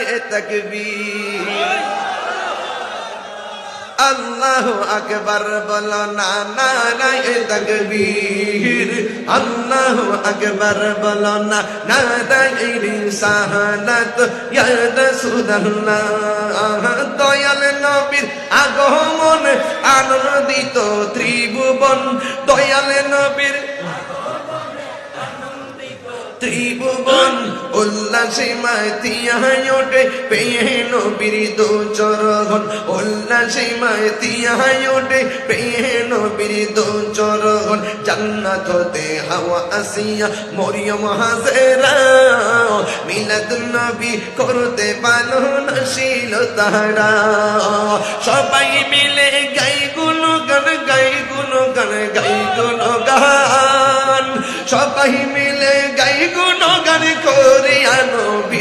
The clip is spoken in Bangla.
নারায়ে তাকবীর আল্লাহু আকবার বলো না নারায়ে তাকবীর আল্লাহু আকবার বলো না নারায়ে রিসালাত ইয়া রাসূলুল্লাহ দয়াল নবীর আগমন আনন্দিত ত্রিভুবন দয়াল নবীর ত্রিভুবন উল্লাসে মাতিয়া ওঠে পেয়ে নবীর দু চরণ উল্লাসে মাতিয়া ওঠে পেয়ে নবীর দু চরণ জান্নাত হতে হাওয়া আসিয়া মরিয়ম হাজেরা মিলাদ নবী করতে পারো না ছিল তারা সবাই মিলে গাই গুণগান গাই গুণগান গাই গুণগান সবাই মিলে গাই গুণগান করে নবীর